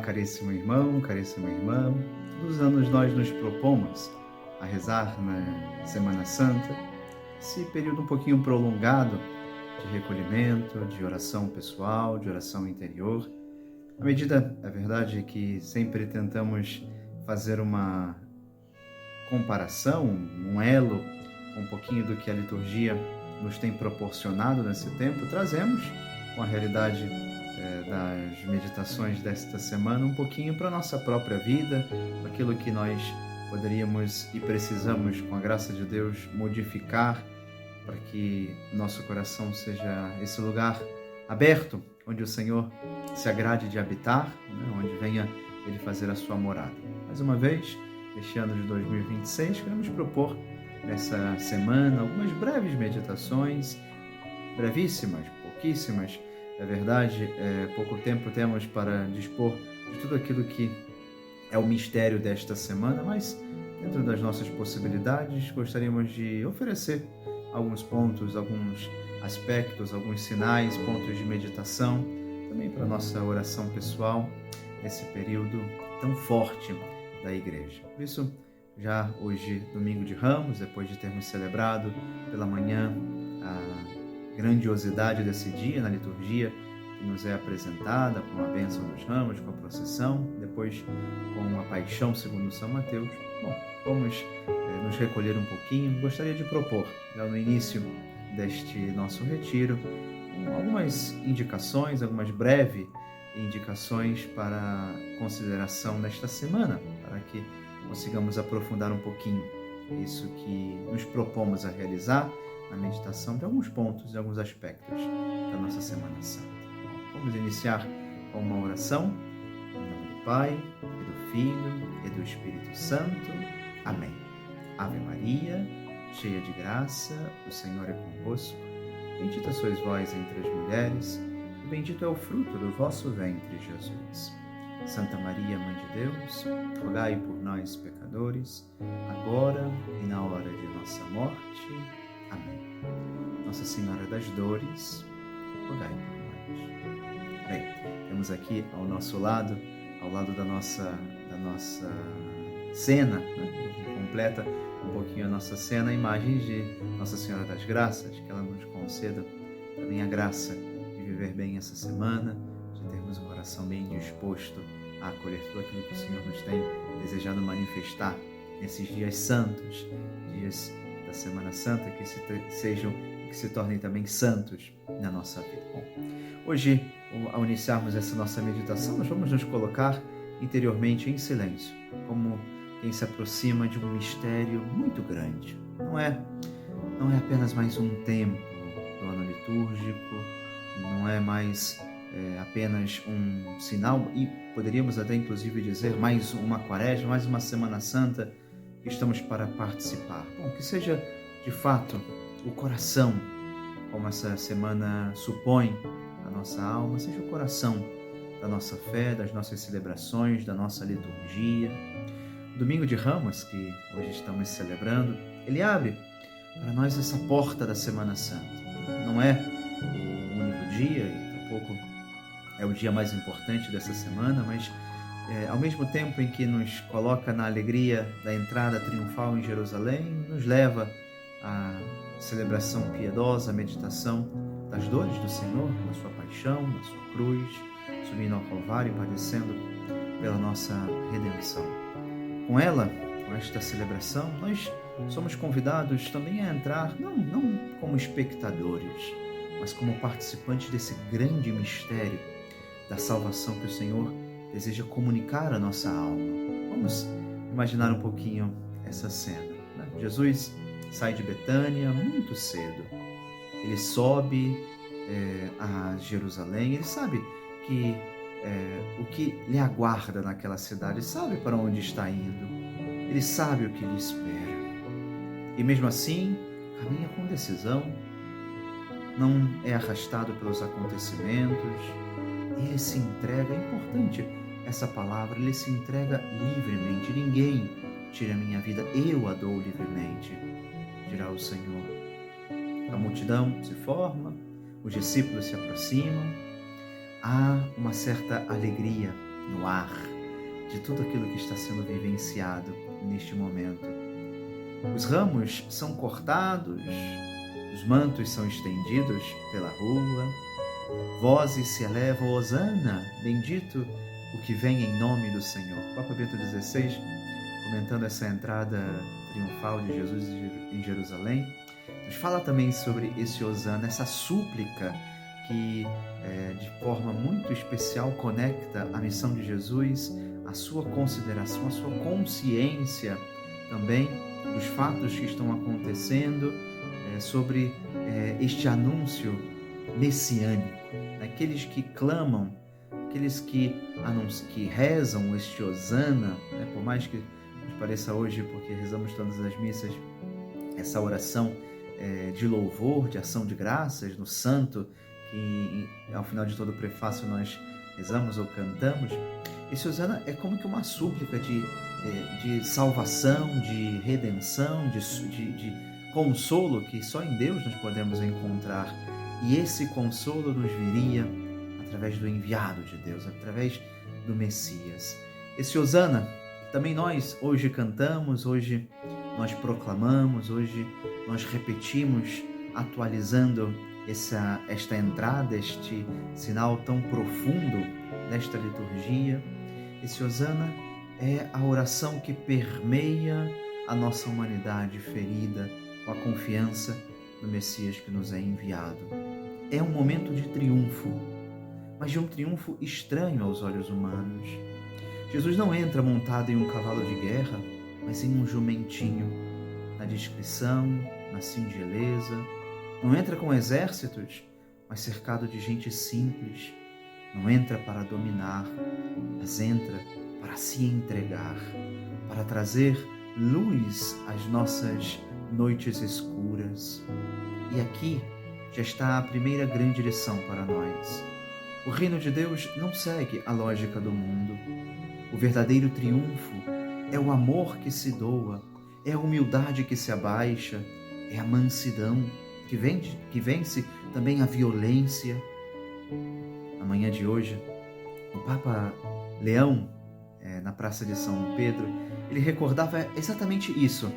caríssimo irmão, caríssima irmã. Todos os anos nós nos propomos a rezar na Semana Santa, esse período um pouquinho prolongado de recolhimento, de oração pessoal, de oração interior. À medida, é verdade, que sempre tentamos fazer uma comparação, um elo, um pouquinho do que a liturgia nos tem proporcionado nesse tempo, trazemos com a realidade das meditações desta semana um pouquinho para a nossa própria vida, aquilo que nós poderíamos e precisamos, com a graça de Deus, modificar para que nosso coração seja esse lugar aberto, onde o Senhor se agrade de habitar, onde venha Ele fazer a sua morada. Mais uma vez, este ano de 2026, queremos propor nessa semana algumas breves meditações, brevíssimas, pouquíssimas. É verdade, pouco tempo temos para dispor de tudo aquilo que é o mistério desta semana, mas dentro das nossas possibilidades, gostaríamos de oferecer alguns pontos, alguns aspectos, alguns sinais, pontos de meditação, também para a nossa oração pessoal, nesse período tão forte da Igreja. Por isso, já hoje, domingo de Ramos, depois de termos celebrado pela manhã a grandiosidade desse dia na liturgia, que nos é apresentada com a bênção dos ramos, com a procissão, depois com a paixão segundo São Mateus. Bom, vamos nos recolher um pouquinho. Gostaria de propor, já no início deste nosso retiro, algumas indicações, algumas breves indicações para consideração nesta semana, para que consigamos aprofundar um pouquinho isso que nos propomos a realizar na meditação de alguns pontos e alguns aspectos da nossa Semana Santa. Vamos iniciar com uma oração, em nome do Pai, e do Filho, e do Espírito Santo. Amém. Ave Maria, cheia de graça, o Senhor é convosco. Bendita sois vós entre as mulheres, e bendito é o fruto do vosso ventre, Jesus. Santa Maria, Mãe de Deus, rogai por nós, pecadores, agora e na hora de nossa morte. Amém. Nossa Senhora das Dores, rogai por nós. Bem, temos aqui ao nosso lado, ao lado da nossa cena, que completa um pouquinho a nossa cena, imagens de Nossa Senhora das Graças, que ela nos conceda também a graça de viver bem essa semana, de termos um coração bem disposto a acolher tudo aquilo que o Senhor nos tem desejado manifestar nesses dias santos, dias da Semana Santa, que se tornem também santos na nossa vida. Bom, hoje, ao iniciarmos essa nossa meditação, nós vamos nos colocar interiormente em silêncio, como quem se aproxima de um mistério muito grande. Não é apenas mais um tempo do ano litúrgico, não é mais apenas um sinal, e poderíamos até inclusive dizer mais uma quaresma, mais uma Semana Santa que estamos para participar. Bom, que seja de fato o coração, como essa semana supõe a nossa alma, seja o coração da nossa fé, das nossas celebrações, da nossa liturgia. O Domingo de Ramos, que hoje estamos celebrando, ele abre para nós essa porta da Semana Santa. Não é o único dia, e tampouco é o dia mais importante dessa semana, mas ao mesmo tempo em que nos coloca na alegria da entrada triunfal em Jerusalém, nos leva à celebração piedosa, à meditação das dores do Senhor, na sua paixão, na sua cruz, subindo ao Calvário e padecendo pela nossa redenção. Com ela, com esta celebração, nós somos convidados também a entrar, não como espectadores, mas como participantes desse grande mistério da salvação que o Senhor deseja comunicar à nossa alma. Vamos imaginar um pouquinho essa cena, né? Jesus sai de Betânia muito cedo. Ele sobe a Jerusalém. Ele sabe que o que lhe aguarda naquela cidade, sabe para onde está indo. Ele sabe o que lhe espera. E mesmo assim, caminha com decisão, não é arrastado pelos acontecimentos. Ele se entrega, é importante essa palavra, ele se entrega livremente. Ninguém tira a minha vida, eu a dou livremente, dirá o Senhor. A multidão se forma, os discípulos se aproximam, há uma certa alegria no ar, de tudo aquilo que está sendo vivenciado neste momento. Os ramos são cortados, os mantos são estendidos pela rua, vozes se elevam, Hosana, bendito o que vem em nome do Senhor. Papa Bento XVI, comentando essa entrada triunfal de Jesus em Jerusalém, nos fala também sobre esse Hosana, essa súplica que de forma muito especial conecta a missão de Jesus, a sua consideração, a sua consciência também dos fatos que estão acontecendo, sobre este anúncio messiânico. Aqueles que clamam, aqueles que rezam este Hosana, por mais que nos pareça hoje, porque rezamos todas as missas, essa oração de louvor, de ação de graças no santo, que ao final de todo o prefácio nós rezamos ou cantamos, esse Hosana é como que uma súplica de salvação, de redenção, de consolo que só em Deus nós podemos encontrar. E esse consolo nos viria através do enviado de Deus, através do Messias. Esse Hosana, que também nós hoje cantamos, hoje nós proclamamos, hoje nós repetimos, atualizando esta entrada, este sinal tão profundo desta liturgia. Esse Hosana é a oração que permeia a nossa humanidade ferida com a confiança no Messias que nos é enviado. É um momento de triunfo, mas de um triunfo estranho aos olhos humanos. Jesus não entra montado em um cavalo de guerra, mas em um jumentinho, na discrição, na singeleza. Não entra com exércitos, mas cercado de gente simples. Não entra para dominar, mas entra para se entregar, para trazer luz às nossas noites escuras. E aqui já está a primeira grande lição para nós. O reino de Deus não segue a lógica do mundo. O verdadeiro triunfo é o amor que se doa, é a humildade que se abaixa, é a mansidão que vence também a violência. Na manhã de hoje, o Papa Leão, na Praça de São Pedro, ele recordava exatamente isso,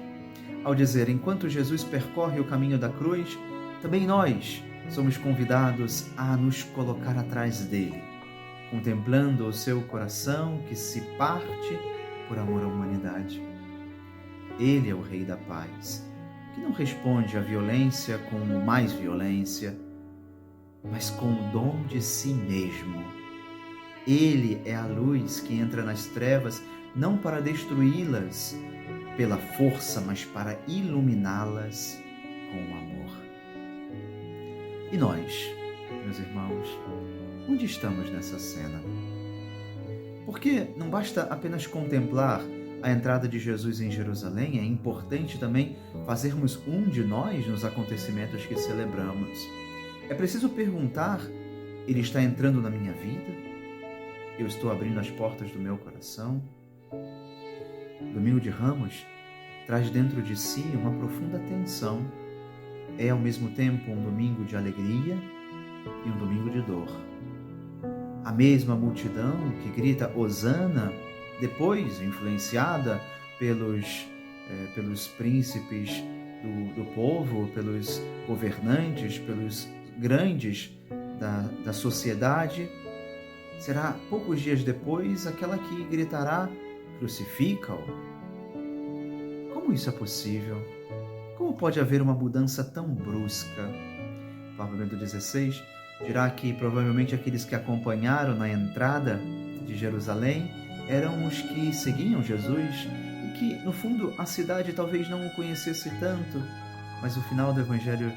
ao dizer: enquanto Jesus percorre o caminho da cruz, também nós somos convidados a nos colocar atrás dele, contemplando o seu coração que se parte por amor à humanidade. Ele é o Rei da Paz, que não responde à violência com mais violência, mas com o dom de si mesmo. Ele é a luz que entra nas trevas, não para destruí-las pela força, mas para iluminá-las com o amor. E nós, meus irmãos, onde estamos nessa cena? Porque não basta apenas contemplar a entrada de Jesus em Jerusalém, é importante também fazermos um de nós nos acontecimentos que celebramos. É preciso perguntar: ele está entrando na minha vida? Eu estou abrindo as portas do meu coração? Domingo de Ramos traz dentro de si uma profunda tensão. É ao mesmo tempo um domingo de alegria e um domingo de dor. A mesma multidão que grita Hosana, depois influenciada pelos príncipes do povo, pelos governantes, pelos grandes da sociedade, será poucos dias depois aquela que gritará: crucifica-o. Como isso é possível? Como pode haver uma mudança tão brusca? O Papa Bento XVI dirá que provavelmente aqueles que acompanharam na entrada de Jerusalém eram os que seguiam Jesus e que, no fundo, a cidade talvez não o conhecesse tanto, mas o final do Evangelho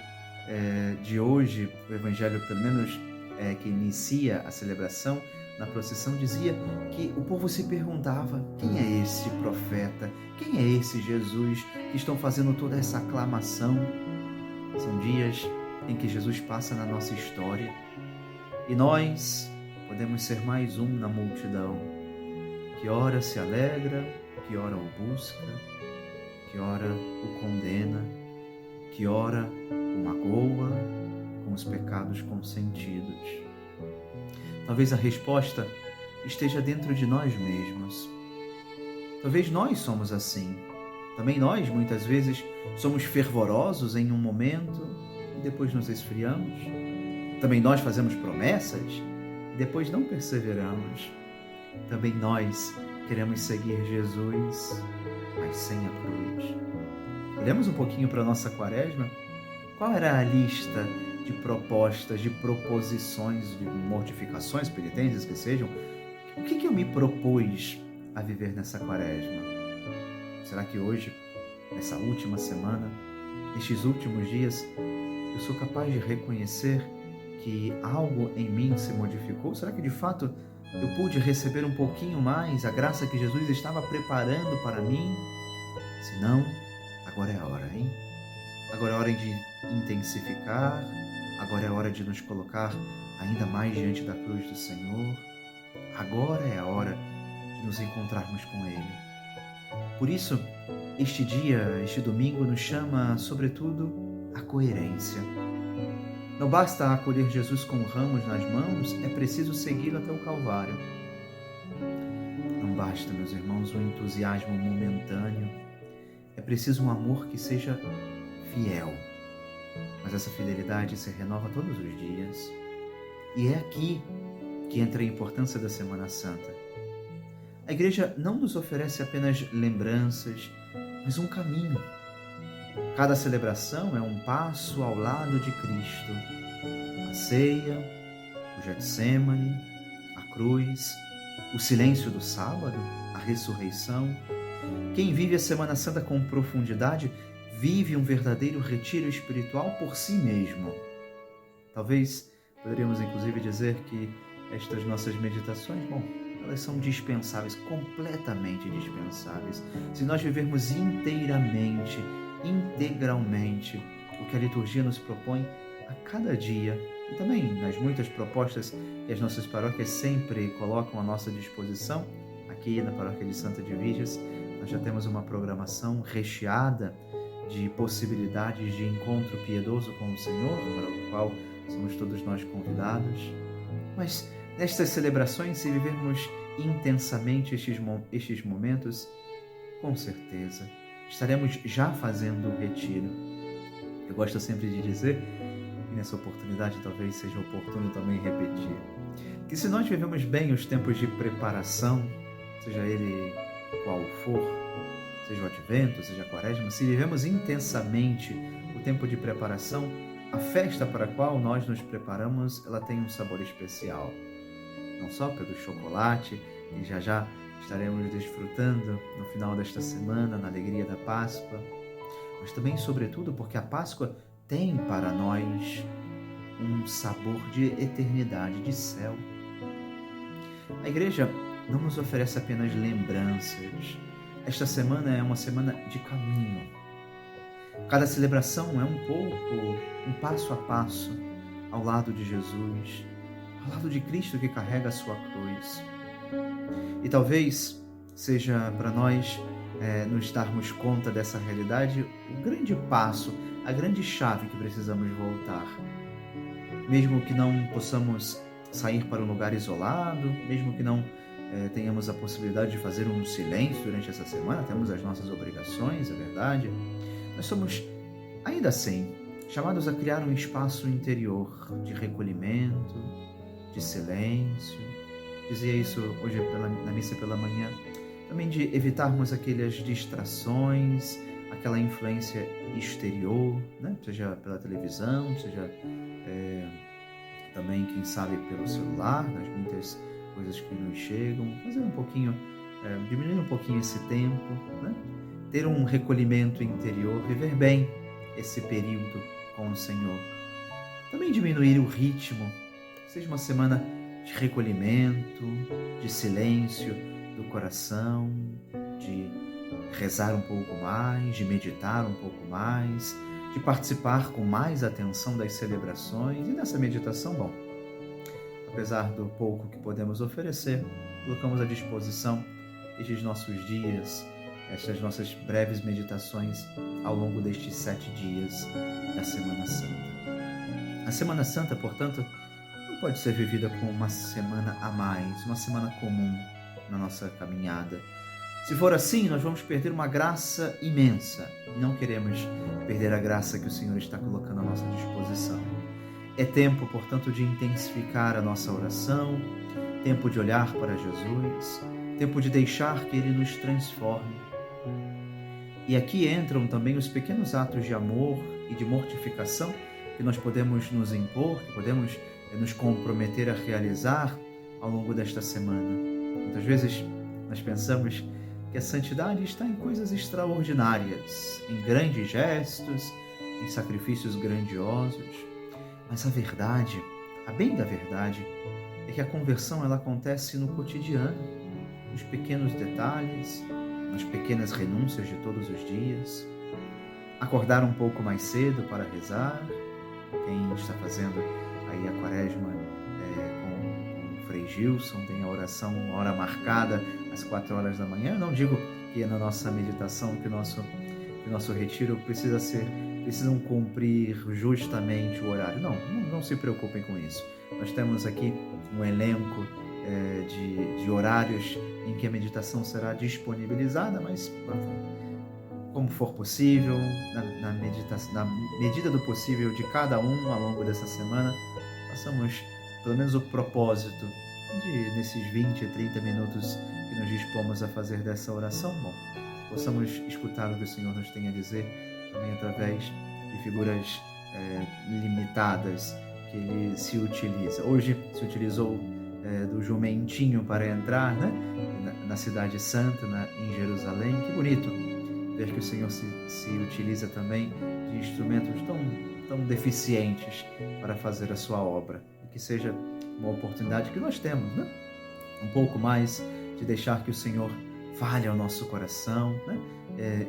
de hoje, o Evangelho pelo menos que inicia a celebração, na procissão, dizia que o povo se perguntava: quem é esse profeta? Quem é esse Jesus que estão fazendo toda essa aclamação? São dias em que Jesus passa na nossa história e nós podemos ser mais um na multidão, que ora se alegra, que ora o busca, que ora o condena, que ora o magoa com os pecados consentidos. Talvez a resposta esteja dentro de nós mesmos. Talvez nós somos assim. Também nós, muitas vezes, somos fervorosos em um momento e depois nos esfriamos. Também nós fazemos promessas e depois não perseveramos. Também nós queremos seguir Jesus, mas sem a cruz. Olhamos um pouquinho para a nossa quaresma. Qual era a lista de propostas, de proposições, de mortificações, penitências que sejam? O que eu me propus a viver nessa quaresma? Será que hoje, nessa última semana, nestes últimos dias, eu sou capaz de reconhecer que algo em mim se modificou? Será que de fato eu pude receber um pouquinho mais a graça que Jesus estava preparando para mim? Se não, agora é a hora, hein? Agora é hora de intensificar, agora é hora de nos colocar ainda mais diante da cruz do Senhor. Agora é a hora de nos encontrarmos com Ele. Por isso, este dia, este domingo, nos chama, sobretudo, a coerência. Não basta acolher Jesus com ramos nas mãos, é preciso segui-lo até o Calvário. Não basta, meus irmãos, um entusiasmo momentâneo, é preciso um amor que seja fiel. Mas essa fidelidade se renova todos os dias. E é aqui que entra a importância da Semana Santa. A Igreja não nos oferece apenas lembranças, mas um caminho. Cada celebração é um passo ao lado de Cristo. A ceia, o Getsêmani, a cruz, o silêncio do sábado, a ressurreição. Quem vive a Semana Santa com profundidade vive um verdadeiro retiro espiritual por si mesmo. Talvez poderíamos inclusive dizer que estas nossas meditações, elas são dispensáveis, completamente dispensáveis. Se nós vivermos inteiramente, integralmente o que a liturgia nos propõe a cada dia, e também nas muitas propostas que as nossas paróquias sempre colocam à nossa disposição, aqui na Paróquia de Santa Edvígias, nós já temos uma programação recheada de possibilidades de encontro piedoso com o Senhor, para o qual somos todos nós convidados. Mas nestas celebrações, se vivermos intensamente estes momentos, com certeza estaremos já fazendo o retiro. Eu gosto sempre de dizer, e nessa oportunidade talvez seja oportuno também repetir, que se nós vivemos bem os tempos de preparação, seja ele qual for, seja o Advento, seja a Quaresma, se vivemos intensamente o tempo de preparação, a festa para a qual nós nos preparamos, ela tem um sabor especial. Não só pelo chocolate, que já estaremos desfrutando no final desta semana, na alegria da Páscoa, mas também, sobretudo, porque a Páscoa tem para nós um sabor de eternidade, de céu. A Igreja não nos oferece apenas lembranças. Esta semana é uma semana de caminho. Cada celebração é um passo a passo ao lado de Jesus, ao lado de Cristo que carrega a sua cruz. E talvez seja para nós nos darmos conta dessa realidade o grande passo, a grande chave que precisamos voltar. Mesmo que não possamos sair para um lugar isolado, mesmo que não tenhamos a possibilidade de fazer um silêncio durante essa semana, temos as nossas obrigações, é verdade, nós somos, ainda assim, chamados a criar um espaço interior de recolhimento, de silêncio. Dizia isso hoje na missa pela manhã, também de evitarmos aquelas distrações, aquela influência exterior, né? Seja pela televisão, seja também, quem sabe, pelo celular, nas muitas coisas que nos chegam, diminuir um pouquinho esse tempo, né? Ter um recolhimento interior, viver bem esse período com o Senhor. Também diminuir o ritmo, seja uma semana de recolhimento, de silêncio do coração, de rezar um pouco mais, de meditar um pouco mais, de participar com mais atenção das celebrações. E nessa meditação, apesar do pouco que podemos oferecer, colocamos à disposição estes nossos dias, estas nossas breves meditações ao longo destes 7 dias da Semana Santa. A Semana Santa, portanto, não pode ser vivida como uma semana a mais, uma semana comum na nossa caminhada. Se for assim, nós vamos perder uma graça imensa. Não queremos perder a graça que o Senhor está colocando à nossa disposição. É tempo, portanto, de intensificar a nossa oração, tempo de olhar para Jesus, tempo de deixar que Ele nos transforme. E aqui entram também os pequenos atos de amor e de mortificação que nós podemos nos impor, que podemos nos comprometer a realizar ao longo desta semana. Muitas vezes nós pensamos que a santidade está em coisas extraordinárias, em grandes gestos, em sacrifícios grandiosos. Mas a verdade, a bem da verdade, é que a conversão ela acontece no cotidiano, nos pequenos detalhes, nas pequenas renúncias de todos os dias. Acordar um pouco mais cedo para rezar. Quem está fazendo aí a quaresma com o Frei Gilson, tem a oração, uma hora marcada às 4 horas da manhã. Eu não digo que na nossa meditação, que o nosso retiro precisam cumprir justamente o horário. Não se preocupem com isso. Nós temos aqui um elenco de horários em que a meditação será disponibilizada, mas como for possível, na medida do possível de cada um ao longo dessa semana, façamos pelo menos o propósito de, nesses 20, 30 minutos que nos dispomos a fazer dessa oração, possamos escutar o que o Senhor nos tem a dizer também através de figuras limitadas que Ele se utiliza. Hoje se utilizou do jumentinho para entrar, né, na Cidade Santa, em Jerusalém. Que bonito ver que o Senhor se utiliza também de instrumentos tão deficientes para fazer a sua obra. E que seja uma oportunidade que nós temos, né? Um pouco mais de deixar que o Senhor fale ao nosso coração, né?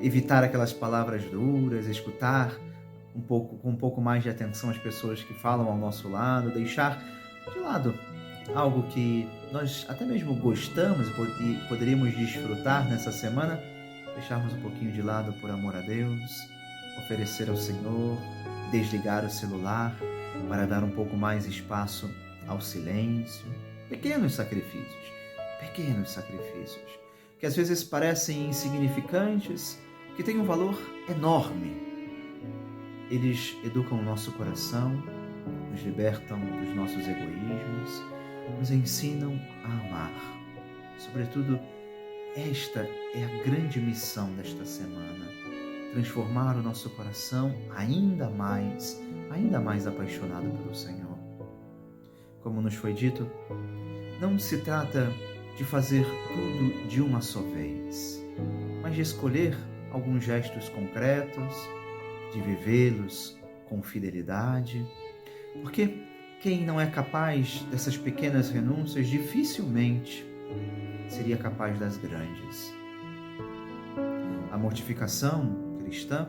Evitar aquelas palavras duras, escutar com um pouco mais de atenção as pessoas que falam ao nosso lado, deixar de lado algo que nós até mesmo gostamos e poderíamos desfrutar nessa semana, deixarmos um pouquinho de lado por amor a Deus, oferecer ao Senhor, desligar o celular para dar um pouco mais espaço ao silêncio. Pequenos sacrifícios, que às vezes parecem insignificantes, que têm um valor enorme. Eles educam o nosso coração, nos libertam dos nossos egoísmos, nos ensinam a amar. Sobretudo, esta é a grande missão desta semana, transformar o nosso coração ainda mais apaixonado pelo Senhor. Como nos foi dito, não se trata de fazer tudo de uma só vez, mas de escolher alguns gestos concretos, de vivê-los com fidelidade, porque quem não é capaz dessas pequenas renúncias dificilmente seria capaz das grandes. A mortificação cristã,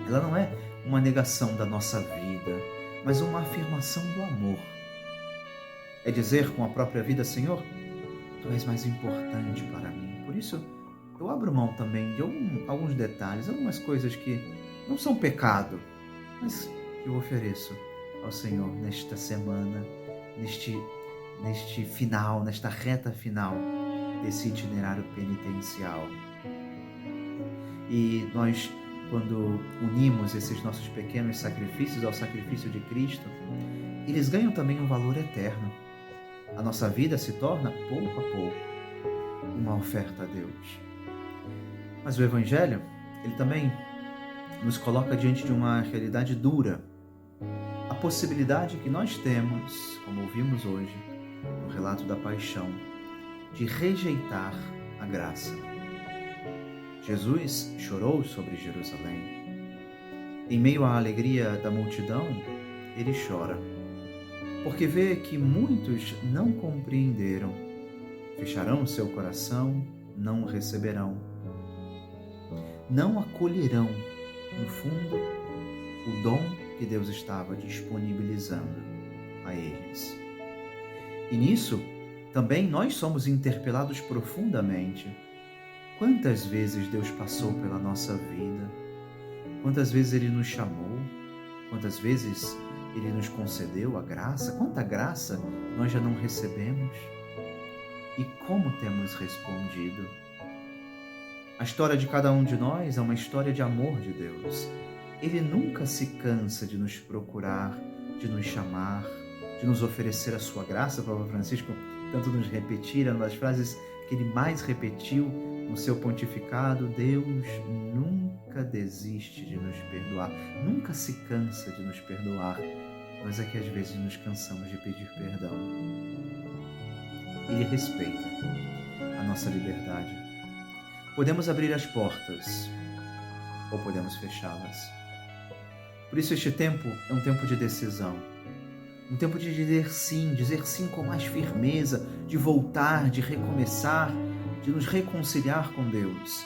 ela não é uma negação da nossa vida, mas uma afirmação do amor. É dizer com a própria vida: Senhor, Tu és mais importante para mim. Por isso, eu abro mão também de alguns detalhes, algumas coisas que não são pecado, mas que eu ofereço ao Senhor nesta semana, neste final, nesta reta final desse itinerário penitencial. E nós, quando unimos esses nossos pequenos sacrifícios ao sacrifício de Cristo, eles ganham também um valor eterno. A nossa vida se torna, pouco a pouco, uma oferta a Deus. Mas o Evangelho, ele também nos coloca diante de uma realidade dura. A possibilidade que nós temos, como ouvimos hoje, no relato da paixão, de rejeitar a graça. Jesus chorou sobre Jerusalém. Em meio à alegria da multidão, ele chora, porque vê que muitos não compreenderam, fecharão seu coração, não o receberão, não acolherão, no fundo, o dom que Deus estava disponibilizando a eles. E nisso, também nós somos interpelados profundamente. Quantas vezes Deus passou pela nossa vida? Quantas vezes Ele nos chamou? Quantas vezes Ele nos concedeu a graça. Quanta graça nós já não recebemos? E como temos respondido? A história de cada um de nós é uma história de amor de Deus. Ele nunca se cansa de nos procurar, de nos chamar, de nos oferecer a sua graça. O Papa Francisco tanto nos repetir, uma das frases que ele mais repetiu no seu pontificado: Deus nunca desiste de nos perdoar, nunca se cansa de nos perdoar. Nós é que às vezes nos cansamos de pedir perdão. Ele respeita a nossa liberdade. Podemos abrir as portas ou podemos fechá-las. Por isso este tempo é um tempo de decisão. Um tempo de dizer sim com mais firmeza, de voltar, de recomeçar, de nos reconciliar com Deus.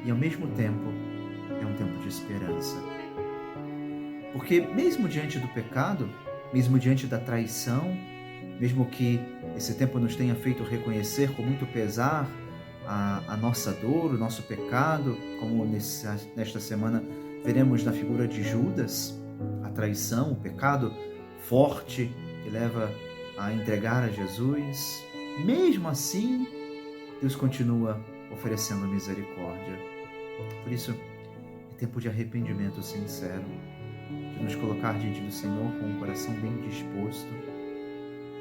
E ao mesmo tempo é um tempo de esperança. Porque mesmo diante do pecado, mesmo diante da traição, mesmo que esse tempo nos tenha feito reconhecer com muito pesar a nossa dor, o nosso pecado, como nesta semana veremos na figura de Judas, a traição, o pecado forte que leva a entregar a Jesus, mesmo assim, Deus continua oferecendo misericórdia. Por isso, é tempo de arrependimento sincero, de nos colocar diante do Senhor com o coração bem disposto,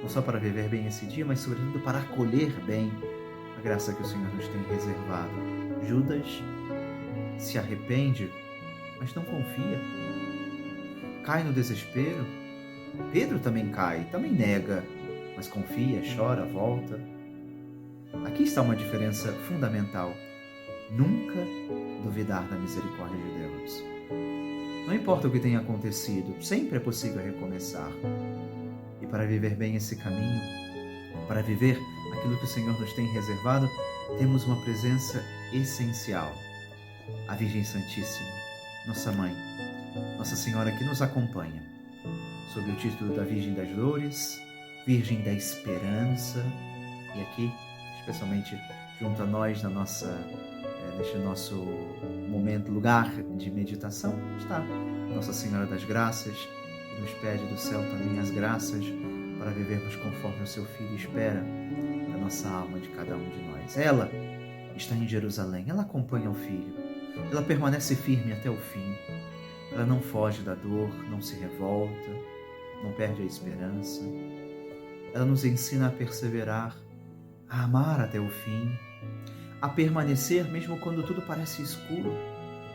não só para viver bem esse dia, mas sobretudo para acolher bem a graça que o Senhor nos tem reservado. Judas se arrepende, mas não confia. Cai no desespero. Pedro também cai, também nega, mas confia, chora, volta. Aqui está uma diferença fundamental. Nunca duvidar da misericórdia de Deus. Não importa o que tenha acontecido, sempre é possível recomeçar. E para viver bem esse caminho, para viver aquilo que o Senhor nos tem reservado, temos uma presença essencial. A Virgem Santíssima, nossa Mãe, Nossa Senhora que nos acompanha, sob o título da Virgem das Dores, Virgem da Esperança, e aqui, especialmente junto a nós, neste nosso momento, lugar de meditação, está Nossa Senhora das Graças, que nos pede do céu também as graças para vivermos conforme o seu Filho espera da nossa alma, de cada um de nós. Ela está em Jerusalém, ela acompanha o Filho, ela permanece firme até o fim, ela não foge da dor, não se revolta, não perde a esperança. Ela nos ensina a perseverar, a amar até o fim, a permanecer mesmo quando tudo parece escuro,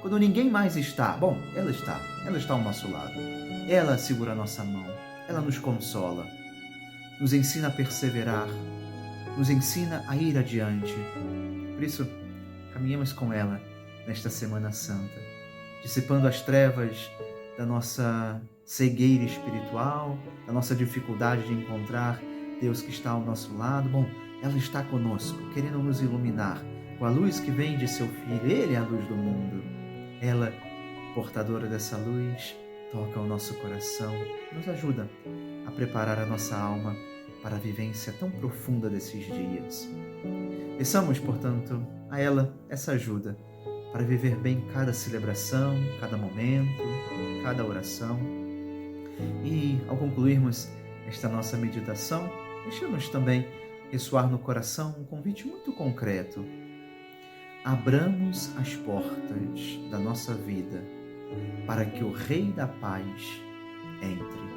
quando ninguém mais está. Bom, ela está ao nosso lado. Ela segura a nossa mão, ela nos consola, nos ensina a perseverar, nos ensina a ir adiante. Por isso, caminhemos com ela nesta Semana Santa, dissipando as trevas da nossa cegueira espiritual, da nossa dificuldade de encontrar Deus que está ao nosso lado. Bom, ela está conosco, querendo nos iluminar com a luz que vem de seu Filho. Ele é a luz do mundo. Ela, portadora dessa luz, toca o nosso coração, nos ajuda a preparar a nossa alma para a vivência tão profunda desses dias. Peçamos, portanto, a ela essa ajuda para viver bem cada celebração, cada momento, cada oração. E, ao concluirmos esta nossa meditação, deixamos também ressoar no coração um convite muito concreto. Abramos as portas da nossa vida para que o Rei da Paz entre.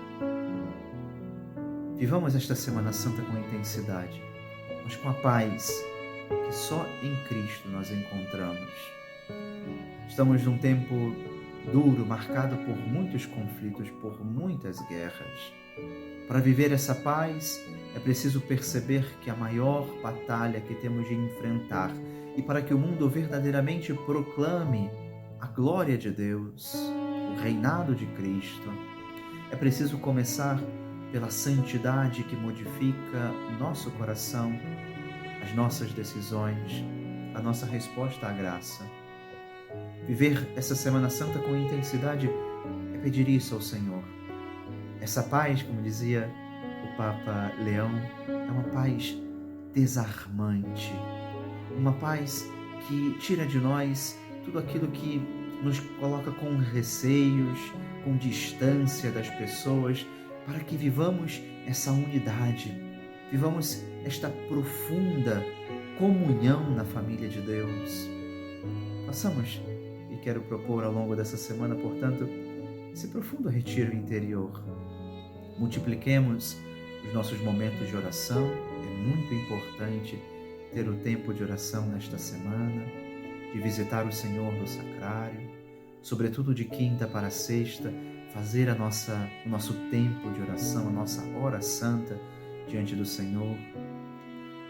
Vivamos esta Semana Santa com intensidade, mas com a paz que só em Cristo nós encontramos. Estamos num tempo duro, marcado por muitos conflitos, por muitas guerras. Para viver essa paz, é preciso perceber que a maior batalha que temos de enfrentar, e para que o mundo verdadeiramente proclame a glória de Deus, o reinado de Cristo, é preciso começar pela santidade que modifica nosso coração, as nossas decisões, a nossa resposta à graça. Viver essa Semana Santa com intensidade é pedir isso ao Senhor. Essa paz, como dizia o Papa Leão, é uma paz desarmante, uma paz que tira de nós tudo aquilo que nos coloca com receios, com distância das pessoas, para que vivamos essa unidade, vivamos esta profunda comunhão na família de Deus. Façamos, e quero propor ao longo dessa semana, portanto, esse profundo retiro interior. Multipliquemos os nossos momentos de oração. É muito importante ter o tempo de oração nesta semana, de visitar o Senhor no sacrário, sobretudo de quinta para sexta, fazer o nosso tempo de oração, a nossa hora santa diante do Senhor.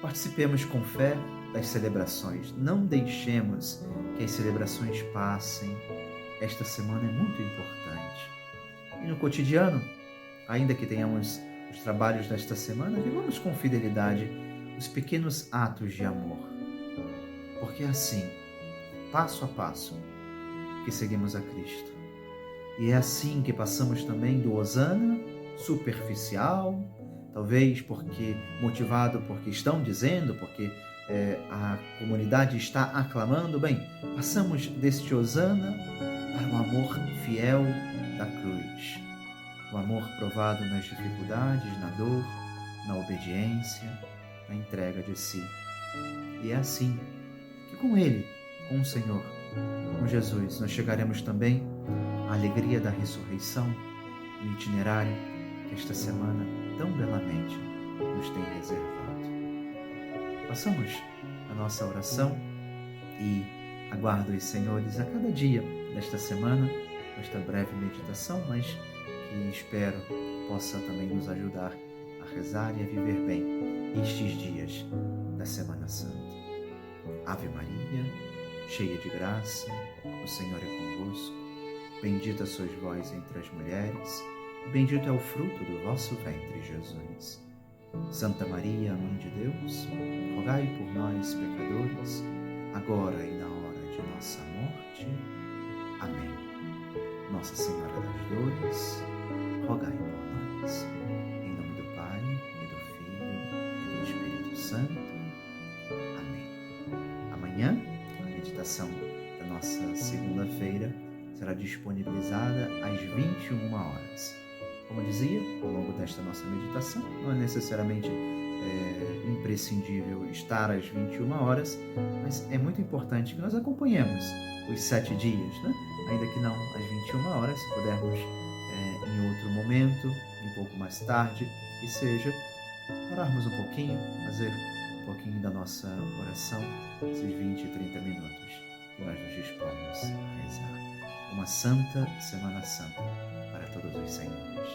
Participemos com fé das celebrações. Não deixemos que as celebrações passem. Esta semana é muito importante. E no cotidiano, ainda que tenhamos os trabalhos desta semana, vivamos com fidelidade os pequenos atos de amor. Porque é assim, passo a passo, que seguimos a Cristo. E é assim que passamos também do hosana superficial, talvez motivado porque estão dizendo, porque a comunidade está aclamando. Bem, passamos deste hosana para o amor fiel da cruz. O amor provado nas dificuldades, na dor, na obediência, na entrega de si. E é assim que com Ele, com o Senhor, com Jesus, nós chegaremos também à alegria da ressurreição, no itinerário que esta semana tão belamente nos tem reservado. Façamos a nossa oração e aguardo os Senhores a cada dia desta semana, nesta breve meditação, mas que espero possa também nos ajudar a rezar e a viver bem estes dias da Semana Santa. Ave Maria, cheia de graça, o Senhor é convosco. Bendita sois vós entre as mulheres, e bendito é o fruto do vosso ventre, Jesus. Santa Maria, Mãe de Deus, rogai por nós, pecadores, agora e na hora de nossa morte. Amém. Nossa Senhora das Dores, rogai por nós. Em nome do Pai, e do Filho, e do Espírito Santo. Amém. Amanhã, a meditação da nossa segunda-feira será disponibilizada às 21 horas. Como eu dizia, ao longo desta nossa meditação, não é necessariamente imprescindível estar às 21 horas, mas é muito importante que nós acompanhemos os 7 dias, né? Ainda que não às 21 horas, se pudermos em outro momento, um pouco mais tarde, que seja, pararmos um pouquinho, fazer um pouquinho da nossa oração, esses 20, 30 minutos que nós nos dispomos a rezar. Uma santa Semana Santa para todos os senhores.